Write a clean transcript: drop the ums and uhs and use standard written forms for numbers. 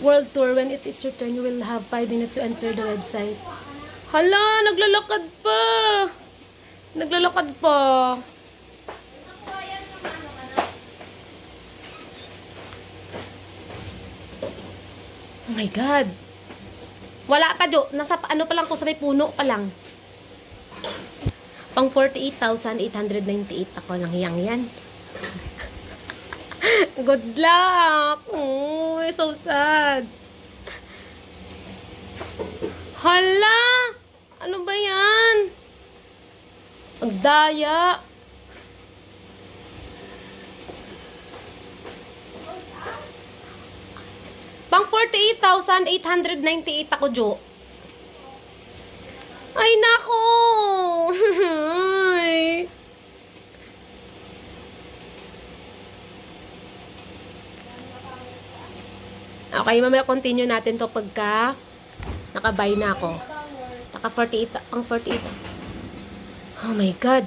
World tour. When it is your turn, you will have 5 minutes to enter the website. Hala, naglalakad pa. Naglalakad pa. Oh my God. Wala pa, Jo. Nasa ano pa lang ko, sa may puno pa lang. Pang 48,898 ako lang yan. Good luck. Oh, so sad. Hala! Ano ba yan? Magdaya. Pang 48,898 ako, Jo. Ay, nako! Ay. Okay, mamaya continue natin to pagka naka-buy na ako. Naka 48, ang 48. Oh my God.